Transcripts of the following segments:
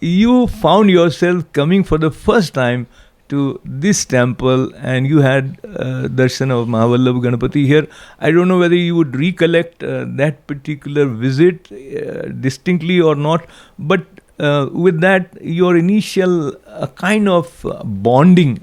you found yourself coming for the first time to this temple, and you had darshan of Mahavallabh Ganapati here. I don't know whether you would recollect that particular visit distinctly or not, but with that, your initial kind of bonding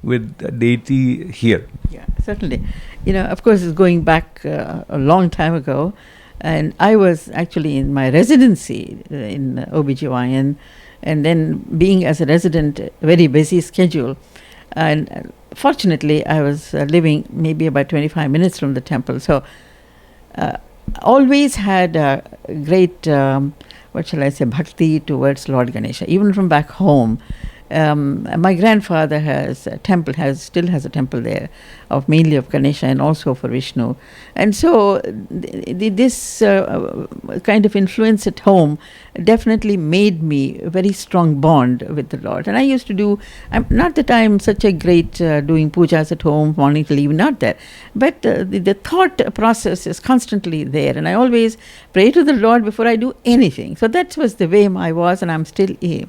with the deity here. Yeah, certainly. Of course, it's going back a long time ago. And I was actually in my residency in OBGYN, and then being as a resident, very busy schedule. And fortunately, I was living maybe about 25 minutes from the temple. So always had a great, bhakti towards Lord Ganesha, even from back home. My grandfather still has a temple there, mainly of Ganesha and also for Vishnu, and so this kind of influence at home definitely made me a very strong bond with the Lord. And I used to do, not that I'm such a great doing pujas at home morning till evening, not that, but the thought process is constantly there, and I always pray to the Lord before I do anything. So that was the way I was, and I'm still here.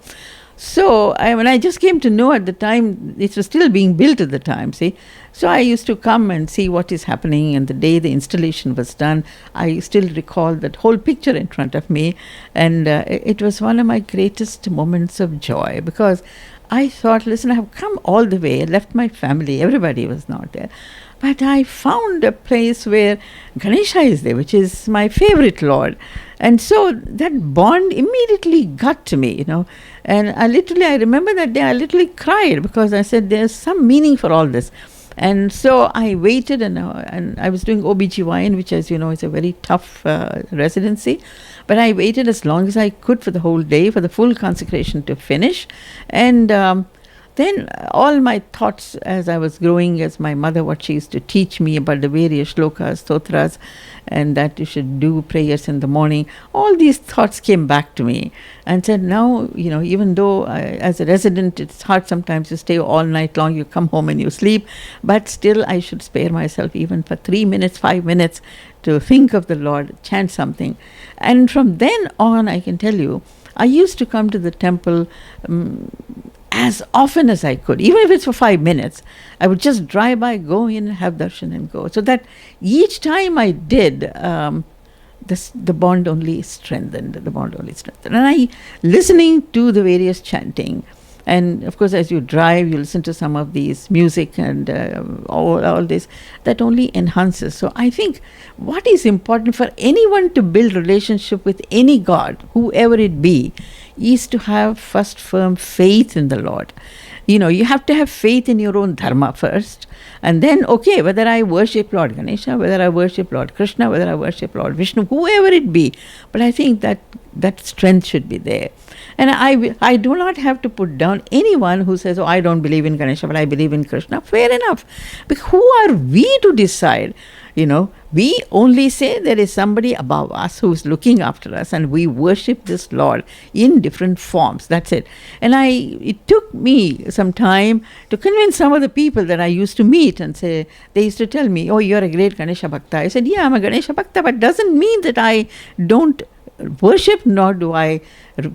So when I just came to know at the time, it was still being built at the time, see. So I used to come and see what is happening, and the day the installation was done, I still recall that whole picture in front of me, and it was one of my greatest moments of joy, because I thought, listen, I have come all the way, I left my family, everybody was not there. But I found a place where Ganesha is there, which is my favorite Lord. And so that bond immediately got to me, And I remember that day I literally cried, because I said, there's some meaning for all this. And so I waited, and I was doing OBGYN, which, as you know, is a very tough residency. But I waited as long as I could for the whole day, for the full consecration to finish. And then all my thoughts as I was growing, as my mother, what she used to teach me about the various shlokas, stotras, and that you should do prayers in the morning, all these thoughts came back to me and said, now, even though as a resident it's hard sometimes to stay all night long, you come home and you sleep, but still I should spare myself even for 3 minutes, 5 minutes to think of the Lord, chant something. And from then on, I can tell you, I used to come to the temple as often as I could, even if it's for 5 minutes. I would just drive by, go in, have darshan and go. So that each time I did, the bond only strengthened. And I, listening to the various chanting, and of course as you drive, you listen to some of these music and all this, that only enhances. So I think what is important for anyone to build relationship with any God, whoever it be, is to have first firm faith in the Lord. You have to have faith in your own dharma first, and then, okay, whether I worship Lord Ganesha, whether I worship Lord Krishna, whether I worship Lord Vishnu, whoever it be, but I think that strength should be there. And I do not have to put down anyone who says, I don't believe in Ganesha, but I believe in Krishna. Fair enough. But who are we to decide? We only say there is somebody above us who is looking after us, and we worship this Lord in different forms. That's it. And it took me some time to convince some of the people that I used to meet, and say, they used to tell me, oh, you're a great Ganesha Bhakta. I said, yeah, I'm a Ganesha Bhakta, but doesn't mean that I don't worship, nor do I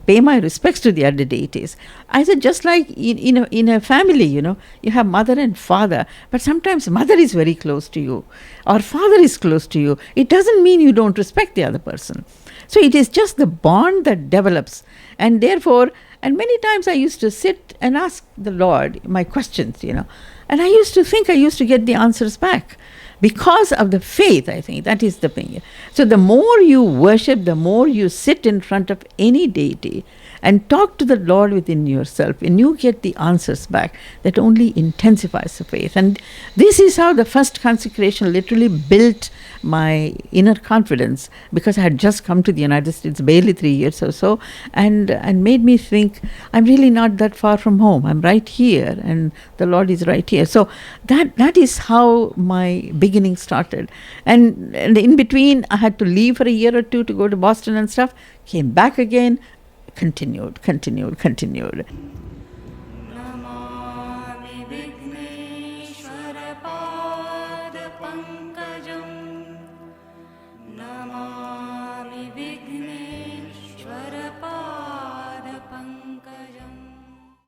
pay my respects to the other deities. I said, just like in a family, you have mother and father, but sometimes mother is very close to you, or father is close to you. It doesn't mean you don't respect the other person. So it is just the bond that develops. And therefore, and many times I used to sit and ask the Lord my questions, and I used to think I used to get the answers back. Because of the faith, I think, that is the thing. So the more you worship, the more you sit in front of any deity and talk to the Lord within yourself, and you get the answers back, that only intensifies the faith. And this is how the first consecration literally built my inner confidence, because I had just come to the United States barely 3 years or so, and made me think, I'm really not that far from home. I'm right here, and the Lord is right here. So that is how my beginning started. And in between, I had to leave for a year or two to go to Boston and stuff, came back again, continued.